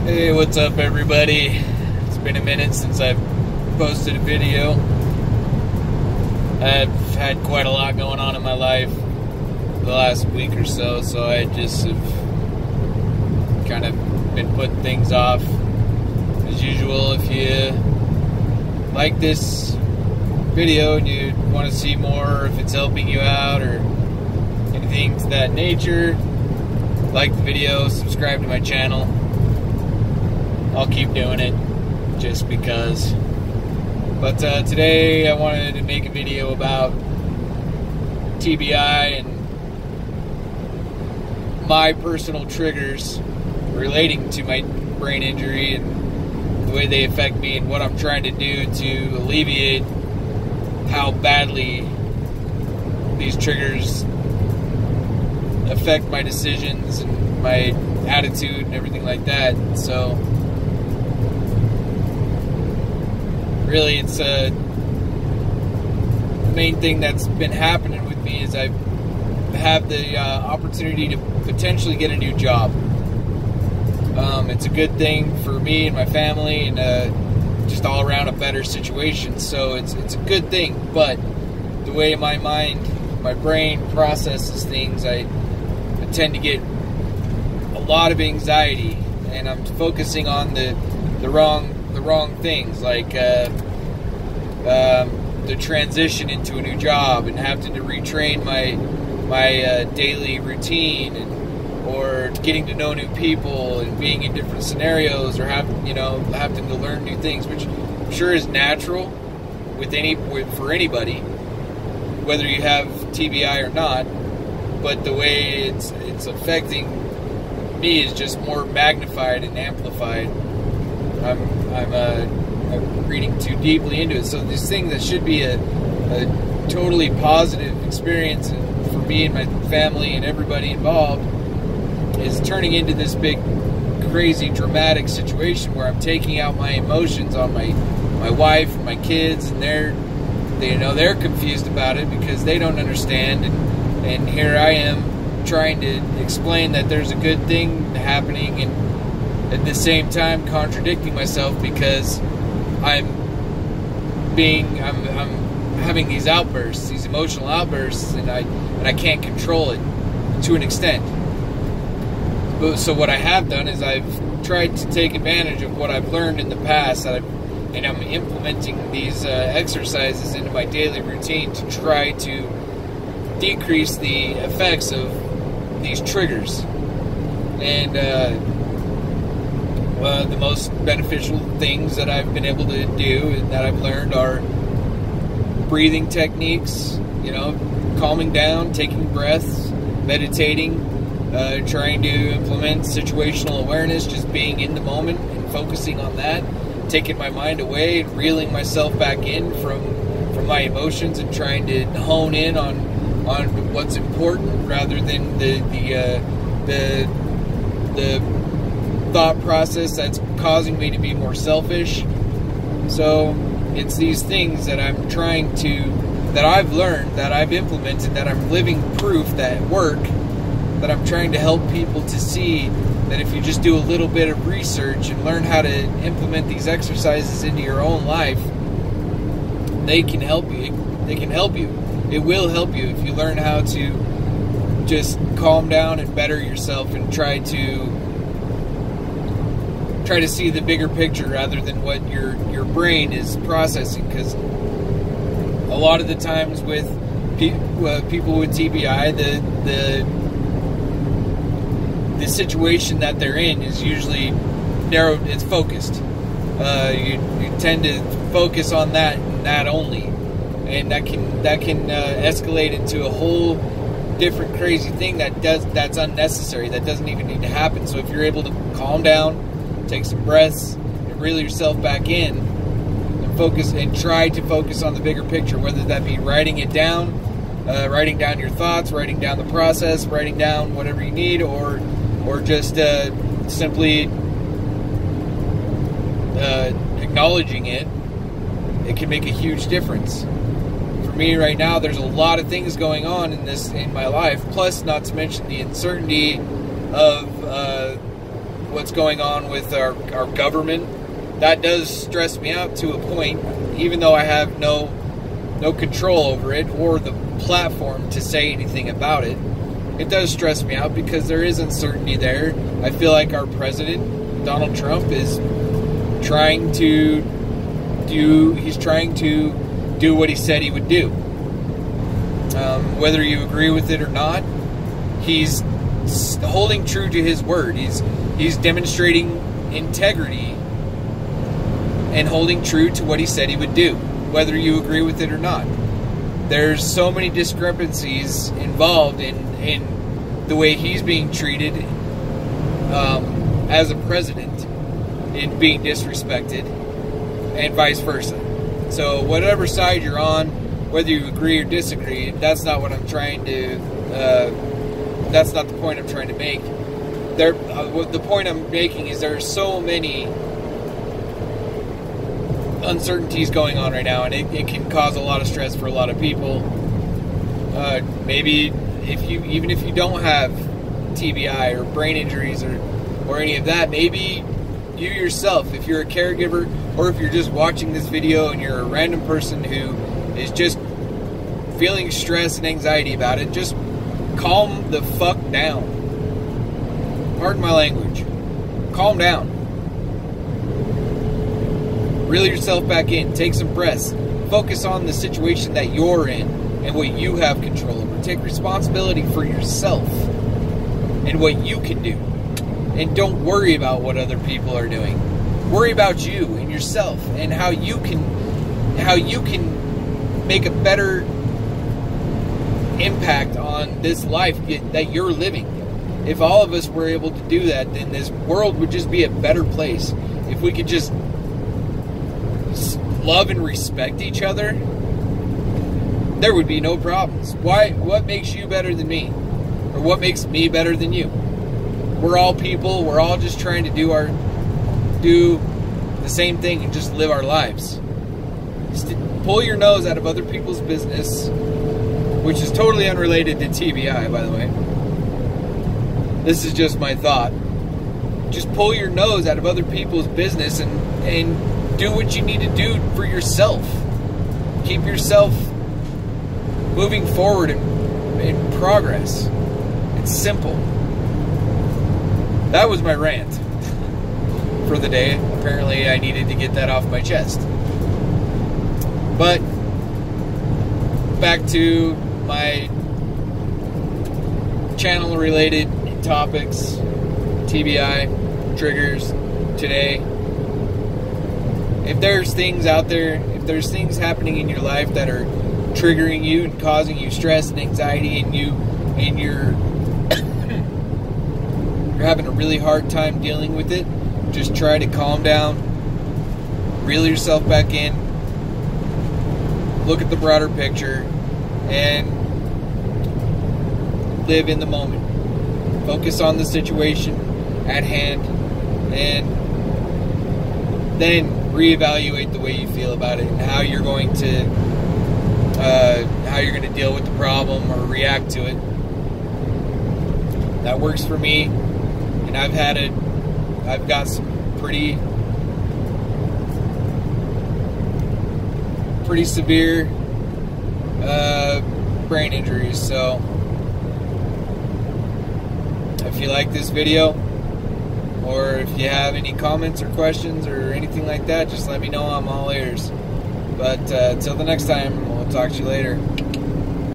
Hey, what's up everybody? It's been a minute since I've posted a video. I've had quite a lot going on in my life the last week or so, so I just have kind of been putting things off. As usual, if you like this video and you want to see more, or if it's helping you out or anything to that nature, like the video, subscribe to my channel. I'll keep doing it just because. But today I wanted to make a video about TBI and my personal triggers relating to my brain injury and the way they affect me and what I'm trying to do to alleviate how badly these triggers affect my decisions and my attitude and everything like that. So really, it's the main thing that's been happening with me is I have the opportunity to potentially get a new job. It's a good thing for me and my family, and just all around a better situation. So it's a good thing. But the way my mind, my brain processes things, I tend to get a lot of anxiety, and I'm focusing on the wrong things, like the transition into a new job and having to retrain my daily routine, or getting to know new people and being in different scenarios, or having to learn new things, which I'm sure is natural for anybody, whether you have TBI or not. But the way it's affecting me is just more magnified and amplified. I'm reading too deeply into it. So this thing that should be a totally positive experience for me and my family and everybody involved is turning into this big, crazy, dramatic situation where I'm taking out my emotions on my wife and my kids, and they're confused about it because they don't understand, and here I am trying to explain that there's a good thing happening, and at the same time contradicting myself because I'm having these outbursts, these emotional outbursts, and I can't control it to an extent. So what I have done is I've tried to take advantage of what I've learned in the past, and I'm implementing these exercises into my daily routine to try to decrease the effects of these triggers. And the most beneficial things that I've been able to do and that I've learned are breathing techniques, calming down, taking breaths, meditating, trying to implement situational awareness, just being in the moment and focusing on that, taking my mind away and reeling myself back in from my emotions and trying to hone in on what's important rather than the thought process that's causing me to be more selfish. So it's these things that that I've learned, that I've implemented, that I'm living proof that work, that I'm trying to help people to see that if you just do a little bit of research and learn how to implement these exercises into your own life, they can help you. It will help you if you learn how to just calm down and better yourself and try to see the bigger picture rather than what your brain is processing. Because a lot of the times with people with TBI, the situation that they're in is usually narrow. It's focused. You tend to focus on that and that only, and that can escalate into a whole different crazy thing that's unnecessary, that doesn't even need to happen. So if you're able to calm down, take some breaths, and reel yourself back in, and focus and try to focus on the bigger picture, whether that be writing it down, writing down your thoughts, writing down the process, writing down whatever you need, or just simply acknowledging it. It can make a huge difference. For me right now, there's a lot of things going on in my life, plus not to mention the uncertainty of what's going on with our government. That does stress me out to a point, even though I have no control over it or the platform to say anything about it. It does stress me out because there is uncertainty there. I feel like our president, Donald Trump, is trying to do what he said he would do. Whether you agree with it or not, he's holding true to his word. He's demonstrating integrity and holding true to what he said he would do, whether you agree with it or not. There's so many discrepancies involved in the way he's being treated as a president, in being disrespected, and vice versa. So whatever side you're on, whether you agree or disagree, that's not what I'm trying to. That's not the point I'm trying to make. The point I'm making is there are so many uncertainties going on right now, and it can cause a lot of stress for a lot of people. Maybe even if you don't have TBI or brain injuries or any of that, maybe you yourself, if you're a caregiver or if you're just watching this video and you're a random person who is just feeling stress and anxiety about it, just calm the fuck down. Pardon my language. Calm down. Reel yourself back in. Take some breaths. Focus on the situation that you're in and what you have control over. Take responsibility for yourself and what you can do. And don't worry about what other people are doing. Worry about you and yourself and how you can make a better impact on this life that you're living. If all of us were able to do that, then this world would just be a better place. If we could just love and respect each other, there would be no problems. What makes you better than me? Or what makes me better than you? We're all people. We're all just trying to do the same thing and just live our lives. Just pull your nose out of other people's business, which is totally unrelated to TBI, by the way. This is just my thought. Just pull your nose out of other people's business and do what you need to do for yourself. Keep yourself moving forward in progress. It's simple. That was my rant for the day. Apparently I needed to get that off my chest. But back to my channel related topics, TBI, triggers today. If there's things out there, if there's things happening in your life that are triggering you and causing you stress and anxiety, and you're having a really hard time dealing with it, just try to calm down, reel yourself back in, look at the broader picture, and live in the moment. Focus on the situation at hand, and then reevaluate the way you feel about it and how you're going to deal with the problem or react to it. That works for me, and I've got some pretty severe brain injuries. So if you like this video, or if you have any comments or questions or anything like that, just let me know. I'm all ears. But until the next time, we'll talk to you later.